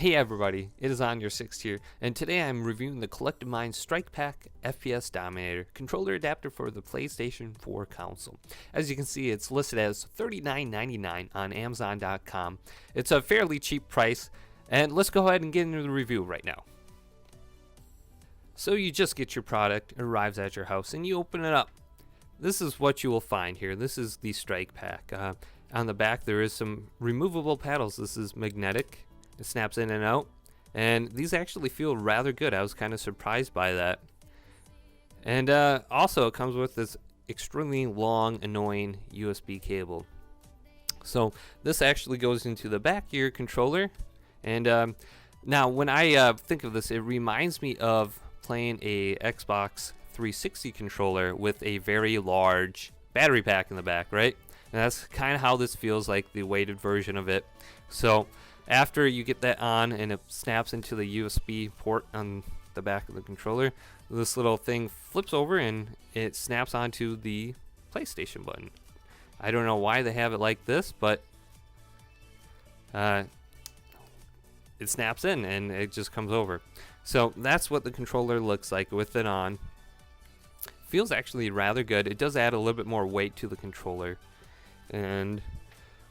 Hey everybody, it is on your sixth here, and today I'm reviewing the Collective Minds Strike Pack FPS Dominator controller adapter for the PlayStation 4 console. As you can see, it's listed as $39.99 on Amazon.com. It's a fairly cheap price, and let's go ahead and get into the review right now. So you just get your product, it arrives at your house, and you open it up. This is what you will find here. This is the Strike Pack. On the back there is some removable paddles. This is magnetic. It snaps in and out, and these actually feel rather good. I was kind of surprised by that. And also it comes with this extremely long, annoying USB cable. So this actually goes into the back of your controller. And now when I think of this, it reminds me of playing a Xbox 360 controller with a very large battery pack in the back, right? And that's kind of how this feels like, the weighted version of it. So after you get that on and it snaps into the USB port on the back of the controller, this little thing flips over and it snaps onto the PlayStation button. I don't know why they have it like this, but it snaps in and it just comes over. So that's what the controller looks like with it on. Feels actually rather good. It does add a little bit more weight to the controller. And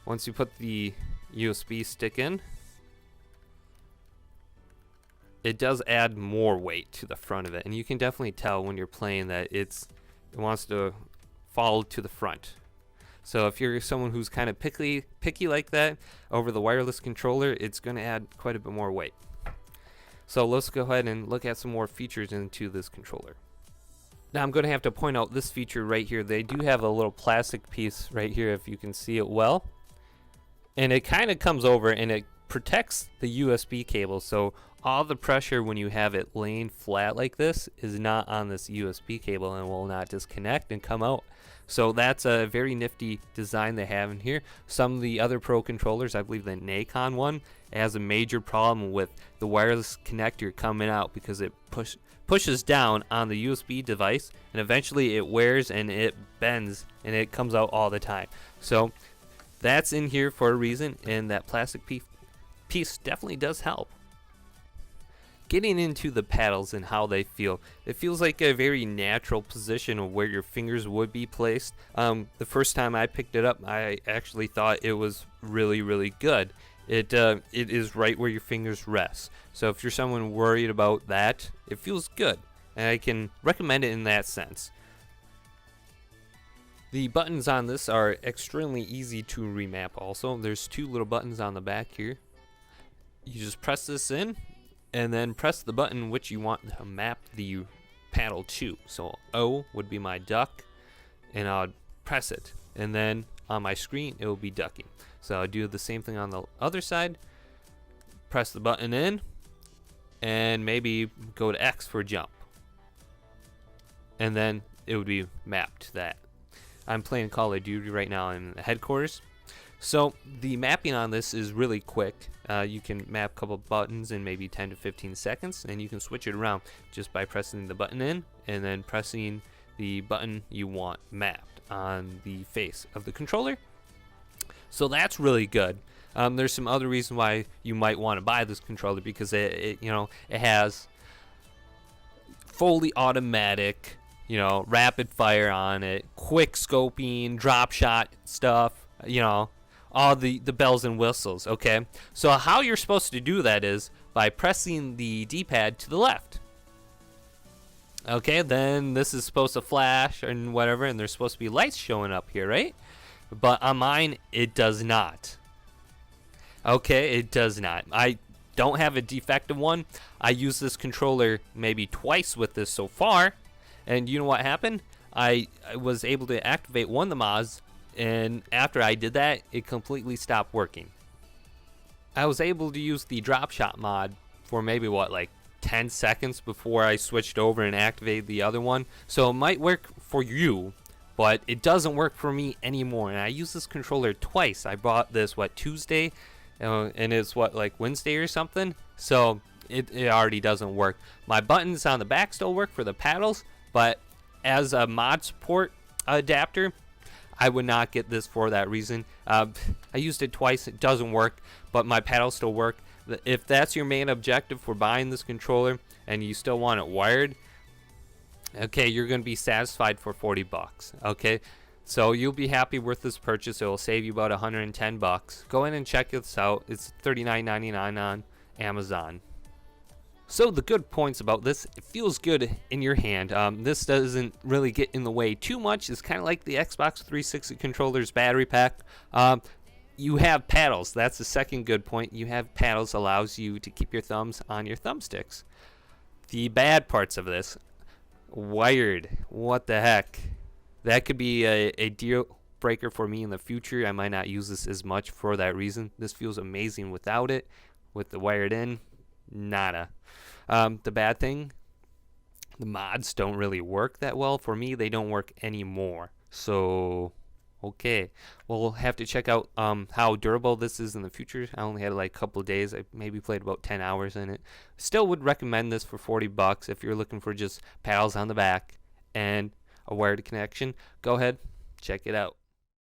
once you put the USB stick in, it does add more weight to the front of it, and you can definitely tell when you're playing that it wants to fall to the front. So if you're someone who's kind of picky like that over the wireless controller, it's going to add quite a bit more weight. So let's go ahead and look at some more features into this controller. Now I'm going to have to point out this feature right here. They do have a little plastic piece right here, if you can see it well. And it kind of comes over and it protects the USB cable, so all the pressure when you have it laying flat like this is not on this USB cable and will not disconnect and come out. So that's a very nifty design they have in here. Some of the other Pro controllers, I believe the Nacon one, has a major problem with the wireless connector coming out because it pushes down on the USB device and eventually it wears and it bends and it comes out all the time. So that's in here for a reason, and that plastic piece definitely does help. Getting into the paddles and how they feel, it feels like a very natural position of where your fingers would be placed. The first time I picked it up, I actually thought it was really good. It is right where your fingers rest. So if you're someone worried about that, it feels good, and I can recommend it in that sense. The buttons on this are extremely easy to remap also. There's two little buttons on the back here. You just press this in and then press the button which you want to map the paddle to. So O would be my duck, and I'll press it, and then on my screen it will be ducking. So I'll do the same thing on the other side. Press the button in and maybe go to X for jump, and then it would be mapped to that. I'm playing Call of Duty right now in the headquarters. So the mapping on this is really quick. You can map a couple buttons in maybe 10 to 15 seconds, and you can switch it around just by pressing the button in and then pressing the button you want mapped on the face of the controller. So that's really good. There's some other reason why you might want to buy this controller, because it has fully automatic, rapid fire on it, quick scoping, drop shot stuff, all the bells and whistles. Okay, so how you're supposed to do that is by pressing the D-pad to the left. Okay, then this is supposed to flash and whatever, and there's supposed to be lights showing up here, right? But on mine, it does not. Okay, it does not. I don't have a defective one. I used this controller maybe twice with this so far, and you know what happened? I was able to activate one of the mods, and after I did that, it completely stopped working. I was able to use the drop shot mod for maybe like 10 seconds before I switched over and activated the other one. So it might work for you, but it doesn't work for me anymore. And I used this controller twice. I bought this Tuesday, and it's like Wednesday or something. So it already doesn't work. My buttons on the back still work for the paddles, but as a mod support adapter, I would not get this for that reason. I used it twice. It doesn't work, but my paddles still work. If that's your main objective for buying this controller and you still want it wired, okay, you're going to be satisfied for 40 bucks. Okay, so you'll be happy with this purchase. It will save you about 110 bucks. Go in and check this out. It's $39.99 on Amazon. So the good points about this, it feels good in your hand. This doesn't really get in the way too much. It's kind of like the Xbox 360 controller's battery pack. You have paddles. That's the second good point. You have paddles, allows you to keep your thumbs on your thumbsticks. The bad parts of this, wired. What the heck? That could be a deal breaker for me in the future. I might not use this as much for that reason. This feels amazing without it. With the wired in, nada. The bad thing, the mods don't really work that well. For me, they don't work anymore. So, okay. We'll have to check out how durable this is in the future. I only had like a couple of days. I maybe played about 10 hours in it. Still would recommend this for 40 bucks if you're looking for just paddles on the back and a wired connection. Go ahead, check it out.